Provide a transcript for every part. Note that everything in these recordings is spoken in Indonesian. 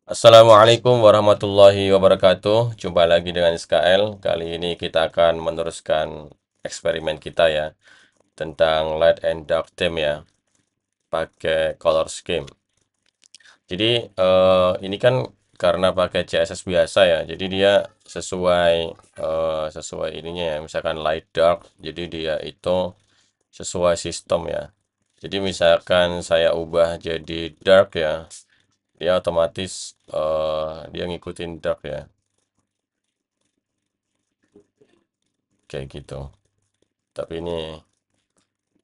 Assalamualaikum warahmatullahi wabarakatuh. Jumpa lagi dengan SKL. Kali ini kita akan meneruskan eksperimen kita ya tentang light and dark theme ya, pakai color scheme. Jadi ini kan karena pakai CSS biasa ya, jadi dia sesuai sesuai ininya ya. Misalkan light dark, jadi dia itu sesuai sistem ya. Jadi misalkan saya ubah jadi dark ya, dia otomatis dia ngikutin dark ya, kayak gitu. Tapi ini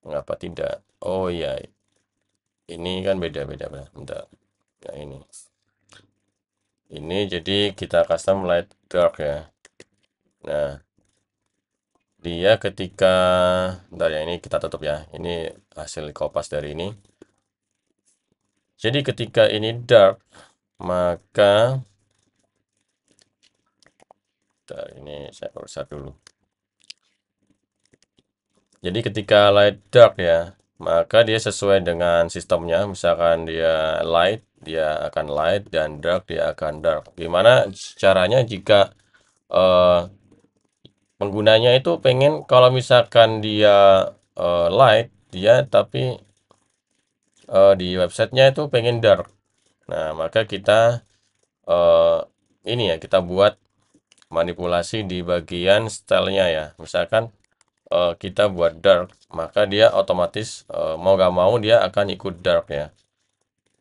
mengapa tidak? Oh iya, ini kan beda-beda. Bentar. Yang ini jadi kita custom light dark ya. Nah, dia ketika, bentar ya, ini kita tutup ya. Ini hasil kopas dari ini. Jadi ketika ini dark, maka bentar, ini saya perbesar dulu. Jadi ketika light dark ya, maka dia sesuai dengan sistemnya. Misalkan dia light, dia akan light, dan dark, dia akan dark. Gimana caranya jika eh, penggunanya itu pengen kalau misalkan dia light, dia tapi di websitenya itu pengen dark. Nah, maka kita eh, ini ya, kita buat manipulasi di bagian stylenya ya. Misalkan kita buat dark, maka dia otomatis mau gak mau dia akan ikut dark ya,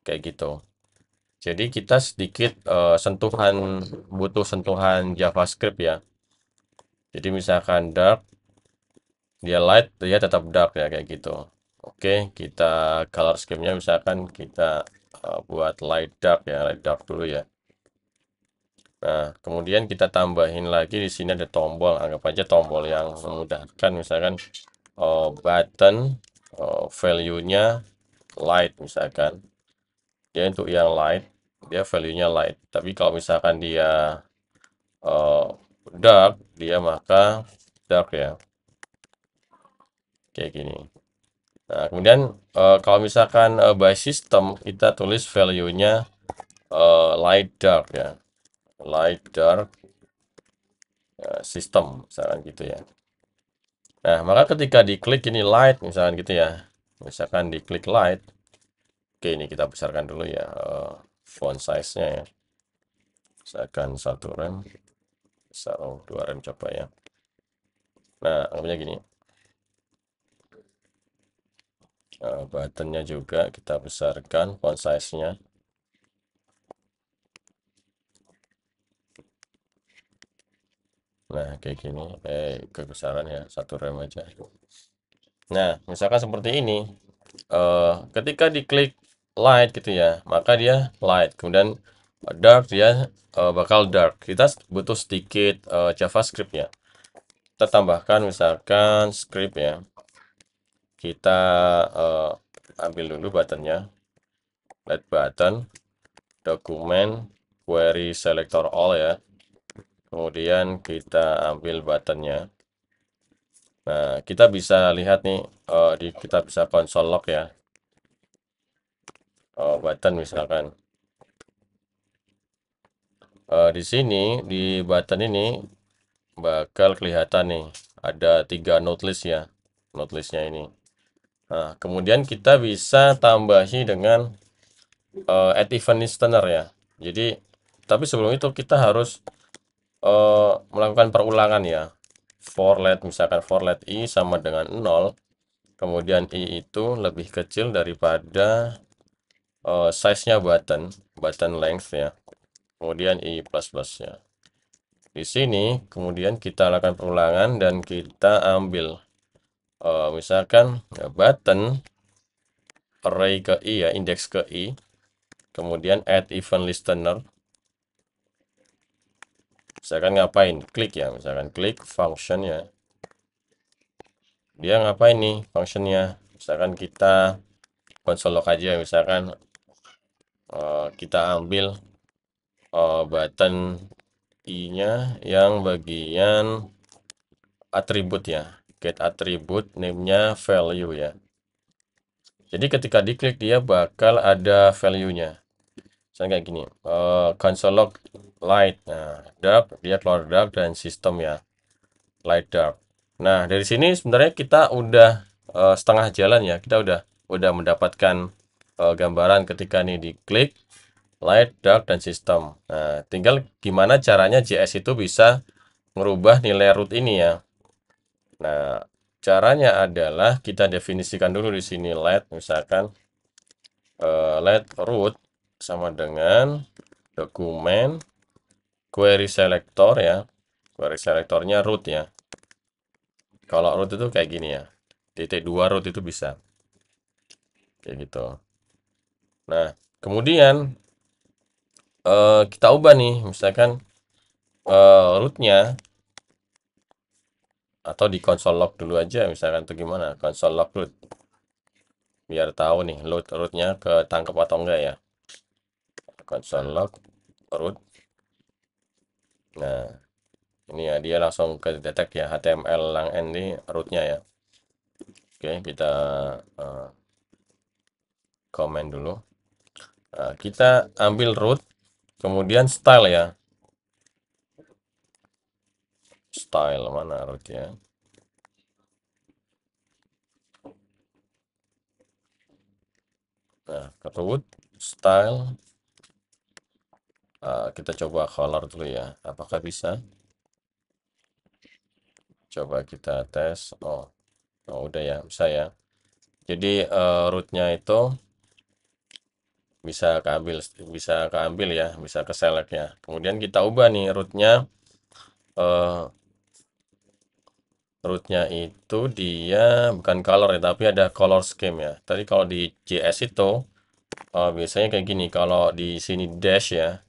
kayak gitu. Jadi kita sedikit butuh sentuhan JavaScript ya. Jadi misalkan dark, dia light, dia tetap dark ya, kayak gitu. Oke, kita color scheme-nya misalkan kita buat light dark ya, light dark dulu ya. Nah, kemudian kita tambahin lagi di sini ada tombol, anggap aja tombol yang memudahkan, misalkan button value-nya light misalkan. Dia untuk yang light, dia value-nya light. Tapi kalau misalkan dia eh, dark, dia maka dark ya, kayak gini. Nah, kemudian kalau misalkan by system, kita tulis value-nya light dark ya, light dark system, misalkan gitu ya. Nah, maka ketika diklik ini light, misalkan gitu ya, misalkan diklik light, oke ini kita besarkan dulu ya font size-nya ya, misalkan 1 rem, besar 2 rem coba ya. Nah, anggapnya gini, buttonnya juga kita besarkan font size-nya. Nah, kayak gini, kebesaran ya, 1 rem aja. Nah, misalkan seperti ini, ketika diklik light gitu ya, maka dia light. Kemudian dark, dia bakal dark. Kita butuh sedikit JavaScript ya. Kita tambahkan misalkan script ya. Kita ambil dulu buttonnya, light button, dokumen, query selector all ya. Kemudian kita ambil buttonnya. Nah, kita bisa lihat nih, kita bisa console log ya, button misalkan. Di sini, di button ini, bakal kelihatan nih, ada 3 node list ya, node listnya ini. Nah, kemudian kita bisa tambahi dengan add event listener ya. Jadi, tapi sebelum itu kita harus melakukan perulangan ya. For let, misalkan for let i sama dengan 0, kemudian i itu lebih kecil daripada size-nya button length ya. Kemudian i plus plus ya. Di sini kemudian kita lakukan perulangan dan kita ambil misalkan ya, button array ke i ya, indeks ke i, kemudian add event listener. Misalkan ngapain? Klik ya, misalkan klik function ya. Dia ngapain nih functionnya? Misalkan kita console log aja, misalkan kita ambil button i-nya yang bagian atribut ya, get atribut, name-nya value ya. Jadi ketika diklik dia bakal ada value-nya. Misalnya kayak gini, console log light. Nah, dark dia keluar dark dan sistem ya, light dark. Nah, dari sini sebenarnya kita udah setengah jalan ya. Kita udah mendapatkan gambaran ketika nih diklik light, dark, dan sistem. Nah, tinggal gimana caranya JS itu bisa merubah nilai root ini ya. Nah, caranya adalah kita definisikan dulu di sini let, misalkan let root sama dengan dokumen query selector ya. Query selectornya root ya. Kalau root itu kayak gini ya. Titik 2 root itu bisa. Kayak gitu. Nah, kemudian kita ubah nih, misalkan rootnya atau di console log dulu aja, misalkan tuh gimana, console log root. Biar tahu nih rootnya ketangkep atau enggak ya. Console log root. Nah, ini ya dia langsung ke detect ya, HTML lang n ini rootnya ya. Oke, kita komen dulu. Nah, kita ambil root, kemudian style ya. Style mana root ya? Nah, ke root, style. Kita coba color dulu ya. Apakah bisa? Coba kita tes. Oh udah ya, bisa ya. Jadi rootnya itu bisa keambil ya, bisa ke select ya. Kemudian kita ubah nih rootnya itu dia bukan color ya, tapi ada color scheme ya. Tadi kalau di JS itu biasanya kayak gini. Kalau di sini dash ya,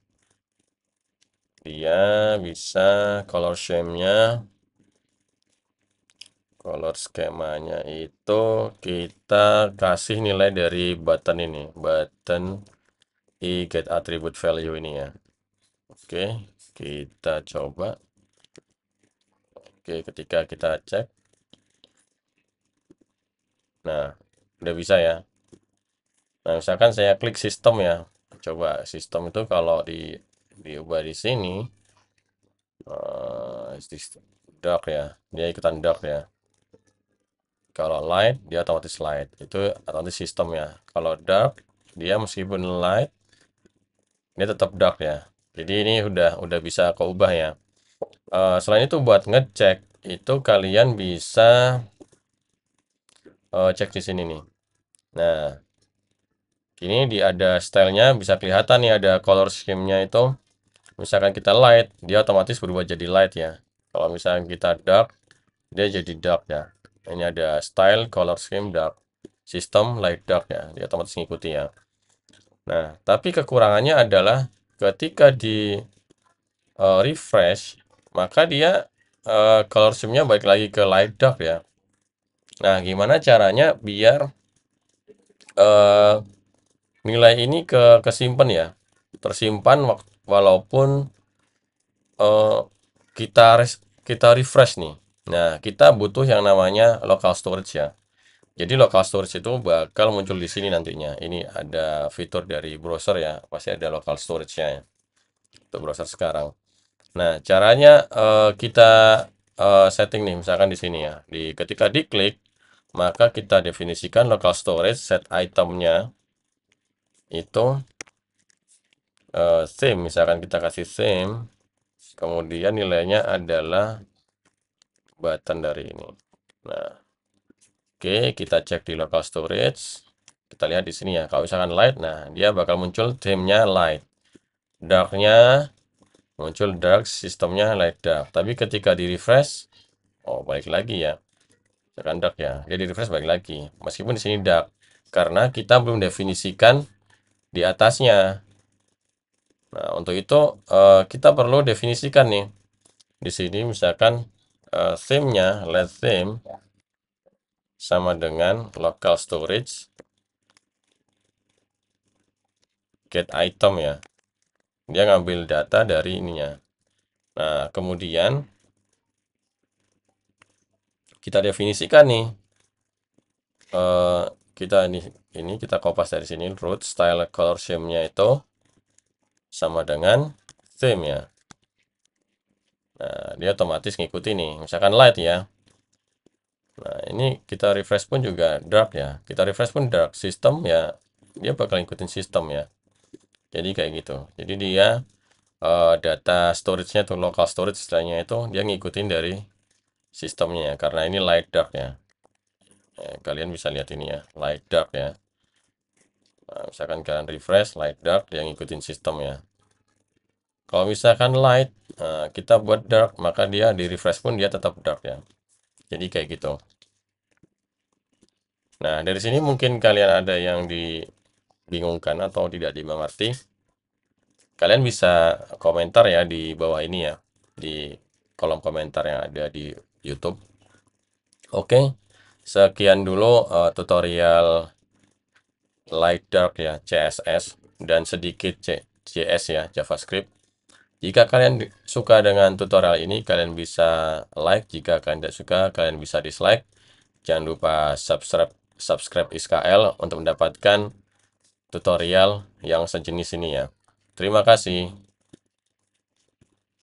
dia bisa color scheme-nya, color skemanya itu kita kasih nilai dari button ini, button get attribute value ini ya. Oke, kita coba. Oke, ketika kita cek, nah udah bisa ya. Nah, misalkan saya klik sistem ya. Coba sistem itu kalau diubah di sini, dark ya. Dia ikutan dark ya. Kalau light, dia otomatis light. Itu otomatis sistem ya. Kalau dark, dia meskipun light, dia tetap dark ya. Jadi ini udah bisa kau ubah ya. Selain itu buat ngecek, itu kalian bisa cek di sini nih. Nah, ini ada stylenya, bisa kelihatan nih ada color scheme-nya itu. Misalkan kita light, dia otomatis berubah jadi light ya. Kalau misalkan kita dark, dia jadi dark ya. Ini ada style, color scheme, dark. Sistem, light, dark ya. Dia otomatis ngikuti ya. Nah, tapi kekurangannya adalah ketika di refresh, maka dia color scheme-nya balik lagi ke light, dark ya. Nah, gimana caranya biar eh, nilai ini kesimpan ya. Tersimpan walaupun eh, kita refresh nih. Nah, kita butuh yang namanya local storage ya. Jadi local storage itu bakal muncul di sini nantinya. Ini ada fitur dari browser ya, pasti ada local storage-nya ya. Untuk browser sekarang. Nah, caranya kita setting nih, misalkan di sini ya. Ketika diklik, maka kita definisikan local storage, set itemnya itu theme. Misalkan kita kasih theme, kemudian nilainya adalah button dari ini. Nah, oke, kita cek di local storage. Kita lihat di sini ya. Kalau misalkan light, nah dia bakal muncul theme-nya light. Dark-nya muncul dark, sistemnya light dark. Tapi ketika di refresh, balik lagi ya. Misalkan dark ya. Jadi refresh balik lagi. Meskipun di sini dark. Karena kita belum definisikan di atasnya. Nah, untuk itu kita perlu definisikan nih. Di sini misalkan theme-nya, let theme sama dengan local storage get item ya. Dia ngambil data dari ininya. Nah, kemudian kita definisikan nih. Kita ini kita kopas dari sini root style color scheme-nya itu sama dengan theme ya. Nah, dia otomatis ngikuti nih, misalkan light ya. Nah, ini kita refresh pun juga dark ya. Kita refresh pun dark. Sistem ya, dia bakal ngikutin sistem ya. Jadi kayak gitu. Jadi dia data storage-nya tuh local storage istilahnya itu dia ngikutin dari sistemnya ya. Karena ini light dark ya. Kalian bisa lihat ini ya, light dark ya. Nah, misalkan kalian refresh light dark, dia ngikutin sistem ya. Kalau misalkan light, kita buat dark, maka dia di refresh pun dia tetap dark ya. Jadi kayak gitu. Nah, dari sini mungkin kalian ada yang dibingungkan atau tidak dimengerti. Kalian bisa komentar ya di bawah ini ya, di kolom komentar yang ada di YouTube. Oke, sekian dulu tutorial light dark ya, CSS, dan sedikit JS ya, JavaScript. Jika kalian suka dengan tutorial ini, kalian bisa like. Jika kalian tidak suka, kalian bisa dislike. Jangan lupa subscribe ISKL untuk mendapatkan tutorial yang sejenis ini ya. Terima kasih.